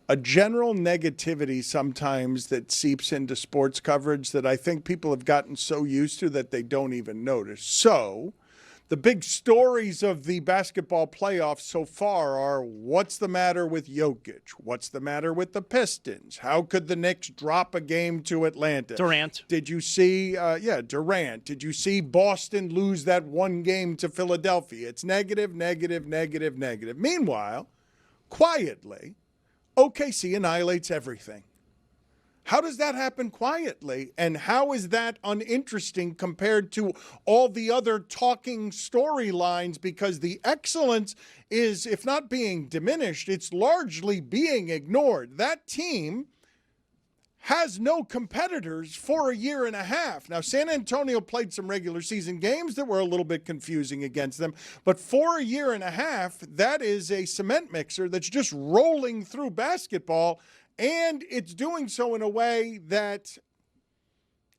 a general negativity sometimes that seeps into sports coverage that I think people have gotten so used to that they don't even notice. So the big stories of the basketball playoffs so far are what's the matter with Jokic? What's the matter with the Pistons? How could the Knicks drop a game to Atlanta? Durant. Did you see, Durant. Did you see Boston lose that one game to Philadelphia? It's negative, negative, negative, negative. Meanwhile, quietly, OKC annihilates everything. How does that happen quietly? And how is that uninteresting compared to all the other talking storylines? Because the excellence is, if not being diminished, it's largely being ignored. That team has no competitors for a year and a half. Now, San Antonio played some regular season games that were a little bit confusing against them, but for a year and a half, that is a cement mixer that's just rolling through basketball. And it's doing so in a way that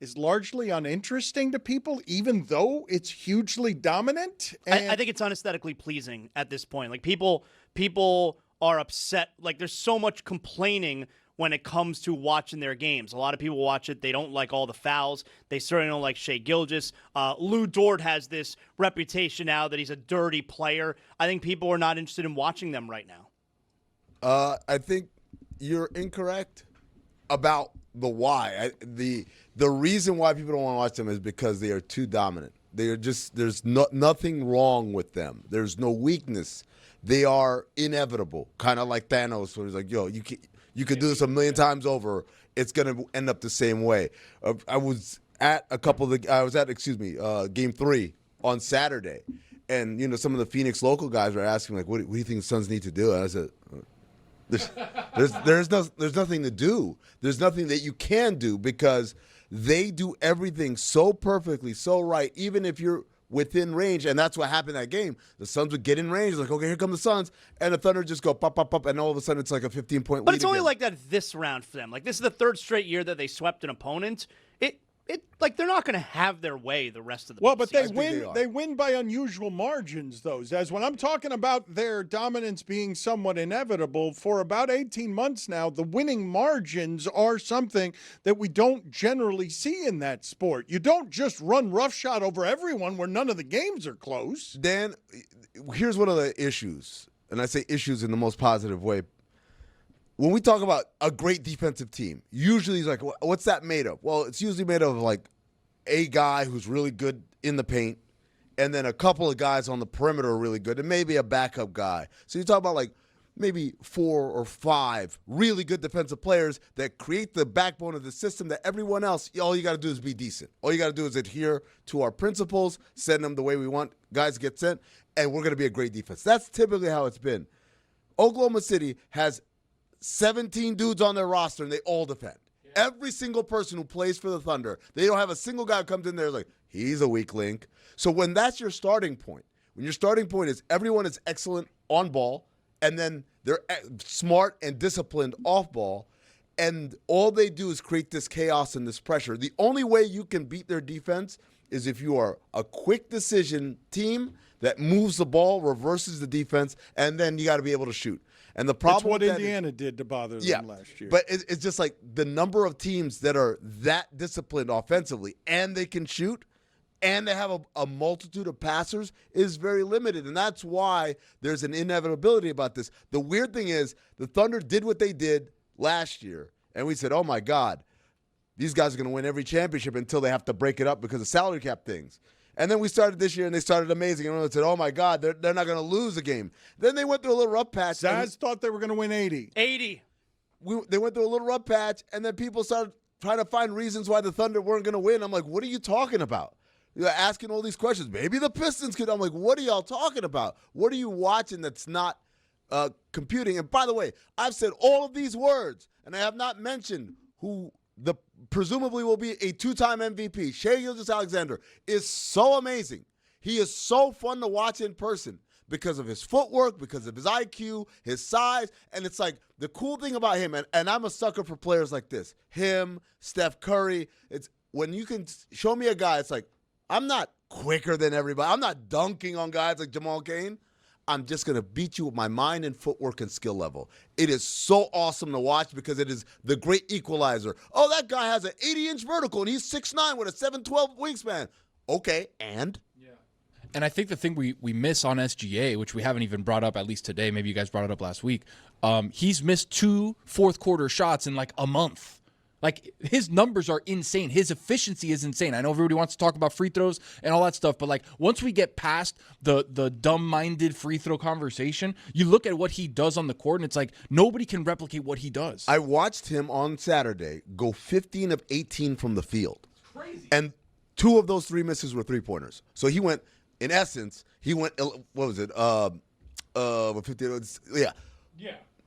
is largely uninteresting to people, even though it's hugely dominant. I think it's unaesthetically pleasing at this point. Like people are upset. Like there's so much complaining when it comes to watching their games. A lot of people watch it. They don't like all the fouls. They certainly don't like Shai Gilgeous. Lou Dort has this reputation now that he's a dirty player. I think people are not interested in watching them right now. I think you're incorrect about the why. The reason why people don't want to watch them is because they are too dominant. They are just there's nothing wrong with them. There's no weakness. They are inevitable, kind of like Thanos, where he's like, "Yo, you could do this a million times over. It's gonna end up the same way." I was at Game 3 on Saturday, and some of the Phoenix local guys were asking like, "What do you think the Suns need to do?" And I said, There's nothing to do. There's nothing that you can do because they do everything so perfectly, so right, even if you're within range. And that's what happened in that game. The Suns would get in range, like, okay, here come the Suns, and the Thunder just go pop, pop, pop, and all of a sudden it's like a 15-point lead. But it's only again. like that this round for them. Like this is the third straight year that they swept an opponent. Like they're not going to have their way the rest of the but season. they win by unusual margins, though. As when I'm talking about their dominance being somewhat inevitable, for about 18 months now, the winning margins are something that we don't generally see in that sport. You don't just run roughshod over everyone where none of the games are close. Dan, here's one of the issues, and I say issues in the most positive way. When we talk about a great defensive team, usually it's like, what's that made of? Well, it's usually made of like a guy who's really good in the paint, and then a couple of guys on the perimeter are really good, and maybe a backup guy. So you talk about like maybe 4 or 5 really good defensive players that create the backbone of the system that everyone else, all you got to do is be decent. All you got to do is adhere to our principles, send them the way we want guys get sent, and we're going to be a great defense. That's typically how it's been. Oklahoma City has 17 dudes on their roster, and they all defend. Yeah. Every single person who plays for the Thunder, they don't have a single guy who comes in there like, he's a weak link. So when that's your starting point, when your starting point is everyone is excellent on ball, and then they're smart and disciplined off ball, and all they do is create this chaos and this pressure. The only way you can beat their defense is if you are a quick decision team that moves the ball, reverses the defense, and then you got to be able to shoot. And the problem That's what Indiana did to bother them last year. But it's just like the number of teams that are that disciplined offensively and they can shoot and they have a multitude of passers is very limited. And that's why there's an inevitability about this. The weird thing is the Thunder did what they did last year, and we said, oh, my God, these guys are going to win every championship until they have to break it up because of salary cap things. And then we started this year, and they started amazing. And everyone said, oh, my God, they're not going to lose a game. Then they went through a little rough patch. Zaz thought they were going to win 80. 80. They went through a little rough patch, and then people started trying to find reasons why the Thunder weren't going to win. I'm like, what are you talking about? You're asking all these questions. Maybe the Pistons could. I'm like, what are y'all talking about? What are you watching that's not computing? And by the way, I've said all of these words, and I have not mentioned who the presumably will be a 2-time MVP. Shai Gilgeous-Alexander is so amazing. He is so fun to watch in person because of his footwork, because of his IQ, his size. And it's like the cool thing about him, and I'm a sucker for players like this, him, Steph Curry. It's when you can show me a guy, it's like, I'm not quicker than everybody. I'm not dunking on guys like Jamal Cain. I'm just going to beat you with my mind and footwork and skill level. It is so awesome to watch because it is the great equalizer. Oh, that guy has an 80-inch vertical, and he's 6'9" with a 7'12" wingspan. Okay, and? And I think the thing we miss on SGA, which we haven't even brought up, at least today, maybe you guys brought it up last week, he's missed 2 fourth-quarter shots in like a month. Like, his numbers are insane. His efficiency is insane. I know everybody wants to talk about free throws and all that stuff, but like once we get past the dumb-minded free throw conversation, you look at what he does on the court, and it's like nobody can replicate what he does. I watched him on Saturday go 15 of 18 from the field. Crazy. And 2 of those 3 misses were three-pointers. So he went, in essence, what was it? 15, yeah.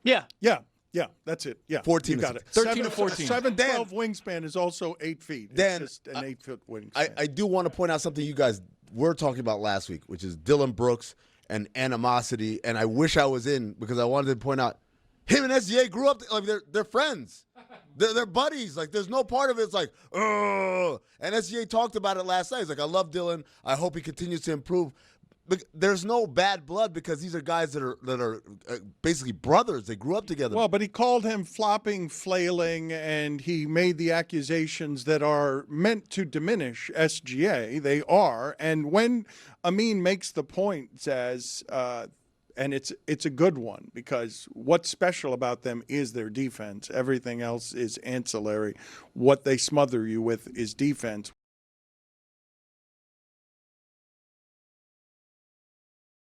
Yeah. Yeah, that's it. Yeah, 14 You got it. 13 to 14. 7'12" wingspan is also 8 feet. It's Dan, just an 8-foot wingspan. I do want to point out something you guys were talking about last week, which is Dylan Brooks and animosity. And I wish I was in because I wanted to point out him and SGA grew up like they're friends. They're buddies. Like there's no part of it's like, ugh. And SGA talked about it last night. He's like, I love Dylan. I hope he continues to improve. But there's no bad blood because these are guys that are basically brothers. They grew up together. Well, but he called him flopping, flailing, and he made the accusations that are meant to diminish SGA. They are. And when Amin makes the point, says, and it's a good one because what's special about them is their defense. Everything else is ancillary. What they smother you with is defense.